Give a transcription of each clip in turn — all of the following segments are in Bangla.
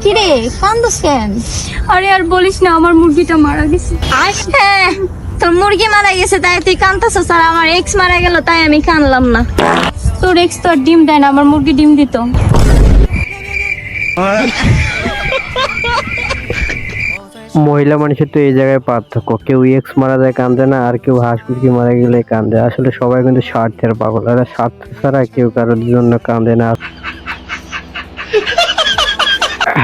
কিরে কান্দস কেন? আরে আর বলিস না, আমার মুরগিটা মারা গেছে। হ্যাঁ, তোর মুরগি মারা গেছে তাই তুই কান্দতেছিস, আর আমার এক্স মারা গেল তাই আমি কানলাম না। তোর এক্স তো আর ডিম দেয় না, আমার মুরগি ডিম দিত। মহিলা মানুষের তো এই জায়গায় পার্থক্য, কেউ এক্স মারা যায় কান্দে না, আর কেউ হাঁস মুরগি মারা গেলে কান্দে। আসলে সবাই কিন্তু স্বার্থের পাগল, আর স্বার্থ ছাড়া কেউ কারোর জন্য কান্দে না।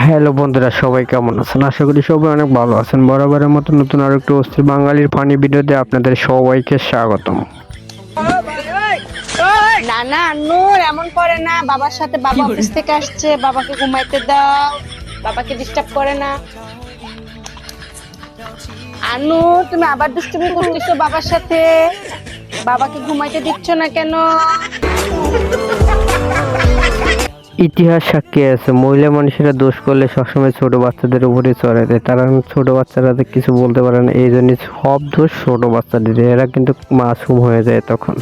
হ্যালো বন্ধুরা, সবাই কেমন আছেন? আশা করি সবাই অনেক ভালো আছেন। বরাবরের মতো নতুন আর একটু অস্থির বাঙালির ফানি ভিডিওতে আপনাদের সবাইকে স্বাগতম। না না নূর এমন করে না, বাবার সাথে, বাবা অফিস থেকে আসছে, বাবাকে ঘুমাইতে দাও, বাবাকে ডিস্টার্ব করে না। আনু, তুমি আবার দুষ্টুমি করতেছো বাবার সাথে, বাবাকে ঘুমাইতে দিচ্ছ না কেন? ইতিহাস সাক্ষী আছে, মহিলা মানুষেরা দোষ করলে সবসময় ছোট বাচ্চাদের উপরে চড়ে দেয়। তারা ছোট বাচ্চারা কিছু বলতে পারে না, এই জন্য সব দোষ ছোট বাচ্চাদের, এরা কিন্তু মাসুম হয়ে যায় তখন।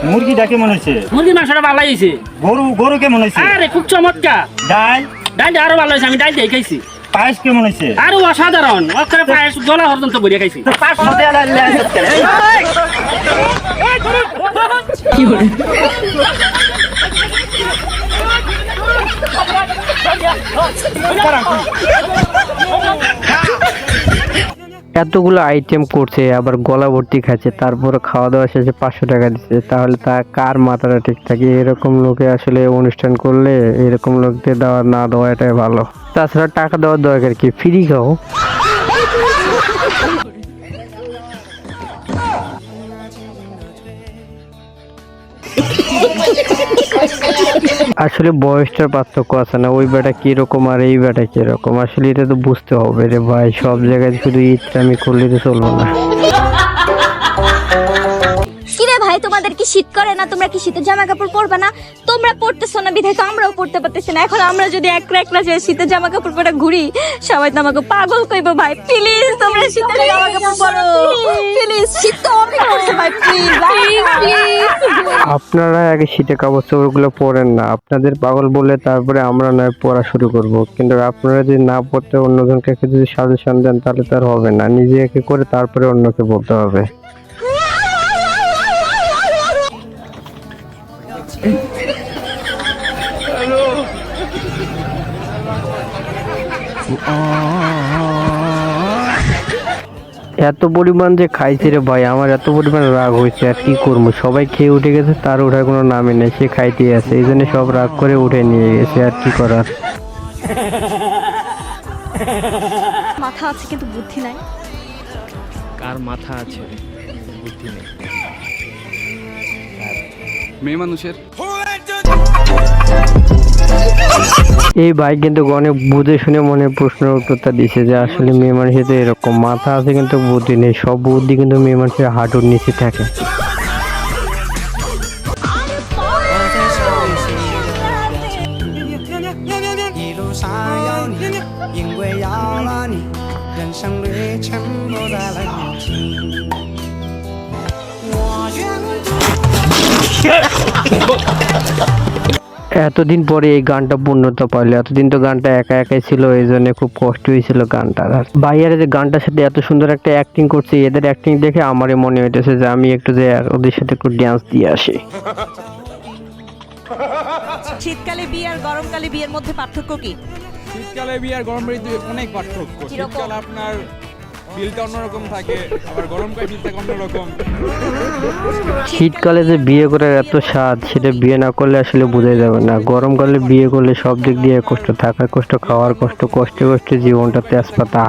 মুরগিটা কেমন হয়েছে? মুরগির মাংসটা ভালো হয়েছে। গরু কেমন হয়েছে? আরে খুব চমৎকার। ডালটা আরো ভালো হয়েছে, আমি ডাল দিয়ে খাইছি। পায়েস কেমন হয়েছে? আরো অসাধারণ, ওখানে পায়েস গলা পর্যন্ত ভরিয়ে খাইছি। এতগুলো আইটেম করছে, আবার গলা ভর্তি খাচ্ছে, তারপরে খাওয়া দাওয়া শেষে 500 টাকা দিচ্ছে, তাহলে তা কার মাথাটা ঠিক থাকে? এরকম লোকে আসলে অনুষ্ঠান করলে এরকম লোকদের দেওয়া না দেওয়া এটাই ভালো। তাছাড়া টাকা দেওয়ার দরকার কি, ফ্রি খাও। আসলে বয়সটার পার্থক্য আছে না, ওই বেটা কিরকম আর এই বেটা কিরকম, আসলে এটা তো বুঝতে হবে রে ভাই। সব জায়গায় শুধু ইচ্ছামি করলে তো চলবো না। কিরে ভাই, তোমাদের কি শীত করে না? তোমরা কি শীতের জামা কাপড় পরবে না? তোমরা পড়তেছো না বিধায় তো আমরাও পড়তে পারতেছি না। এখন আমরা যদি এক না যে শীতের জামা কাপড় পরে ঘুরি, সবাই তো আমাকে পাগল কইবো। ভাই প্লিজ তোমরা শীতের জামা কাপড় পরো প্লিজ, শীত তো অনেক করছে ভাই, প্লিজ আপনারা আগে শীতে কাপড় চোপড় গুলো পরেন না, আপনাদের পাগল বলে তারপরে আমরা নয় পড়া শুরু করব। কিন্তু আপনারা যদি না পড়তে অন্যজনকে যদি সাজেশন দেন তাহলে তার হবে না, নিজেকে করে তারপরে অন্যকে বলতে হবে। এত পরিমাণ যে খাইছে রে ভাই, আমার এত পরিমাণ রাগ হয়েছে, আর কি করবো। সবাই খেয়ে উঠে গেছে, তার ওঠার কোনো নামই নেই, সে খাইতে আছে, এই জন্য সব রাগ করে উঠে নিয়ে গেছে, আর কি করার। মাথা আছে কিন্তু বুদ্ধি নাই। কার মাথা আছে বুদ্ধি নেই? মেয়ে মানুষের। এই ভাই কিন্তু অনেক বুঝে শুনে মনে প্রশ্নের উত্তরটা দিছে যে আসলে মেয়ে মানুষের তো এরকম মাথা আছে কিন্তু বুদ্ধি নেই। সব বুদ্ধি কিন্তু মেয়ে মানুষের হাঁটুর নিচে থাকে। এতদিন পরে এই গানটা পূর্ণতা পাইলো, এতদিন তো গানটা একা একাই ছিল, এই জন্য খুব কষ্ট হয়েছিল গানটার। আর ভাইয়ারা যে গানটার সাথে এত সুন্দর একটা অ্যাক্টিং করছে, এদের অ্যাক্টিং দেখে আমারই মনে হইতেছে যে আমি একটু যে ওদের সাথে একটু ড্যান্স দিয়ে আসি। শীতকালে বিয়ে আর গরমকালে বিয়ের মধ্যে পার্থক্য কি? শীতকালে বিয়ে আর গরম বিয়ে অনেক পার্থক্য। শীতকালে আপনার ফিলটা অন্যরকম থাকে, আবার গরমকালে ফিল থাকে অন্যরকম। শীতকালে যে বিয়ে করার এত স্বাদ, সেটা বিয়ে না করলে আসলে বোঝা যাবে না। গরমকালে বিয়ে করলে সব দিক দিয়ে কষ্ট, থাকার কষ্ট, খাওয়ার কষ্ট, কষ্টে কষ্টে জীবনটা তেজপাতা।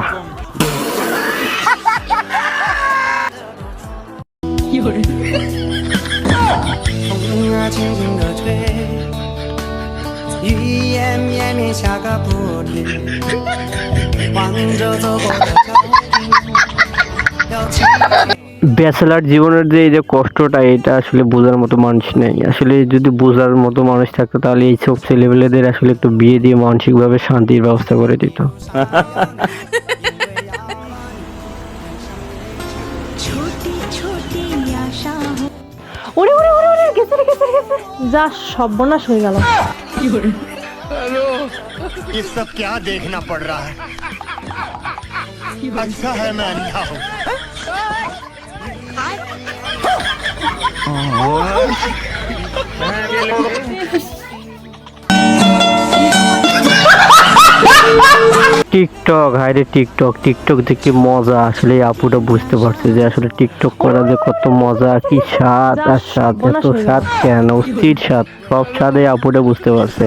ব্যাচেলার জীবনের যে এই যে কষ্টটা, এটা আসলে বোঝার মতো মানুষ নেই। আসলে যদি বোঝার মতো মানুষ থাকতো তাহলে এই সব ছেলেপেলেদের আসলে একটু বিয়ে দিয়ে মানসিকভাবে শান্তির ব্যবস্থা করে দিত। ওরে ওরে ওরে ওরে গেছে রে গেছে রে যা সর্বনাশ হয়ে গেল। ये सब क्या देखना पड़ रहा है? अच्छा है मैं अंधा हूँ। টিকটক, হায়রে টিকটক, টিকটক দেখে মজা। আসলে এই আপুটা বুঝতে পারছে যে আসলে টিকটক করা যে কত মজা, কি স্বাদ আর স্বাদ, এত স্বাদ কেন, অস্থির স্বাদ, সব স্বাদ এই আপুটা বুঝতে পারছে।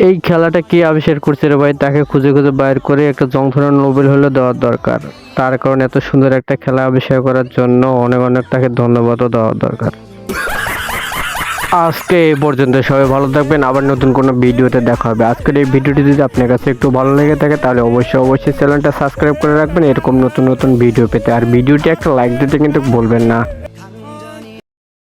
এই খেলাটা কে আবিষ্কার করছে রে ভাই? তাকে খুঁজে খুঁজে বাইর করে একটা যন্ত্রণা নোবেল হলে দেওয়ার দরকার। তার কারণ এত সুন্দর একটা খেলা আবিষ্কার করার জন্য অনেক অনেক তাকে ধন্যবাদও দেওয়ার দরকার। আজকে এই পর্যন্ত, সবাই ভালো থাকবেন, আবার নতুন কোনো ভিডিওতে দেখা হবে। আজকের এই ভিডিওটি যদি আপনার কাছে একটু ভালো লেগে থাকে তাহলে অবশ্যই চ্যানেলটা সাবস্ক্রাইব করে রাখবেন এরকম নতুন নতুন ভিডিও পেতে। আর ভিডিওটি একটা লাইক দিতে কিন্তু ভুলবেন না।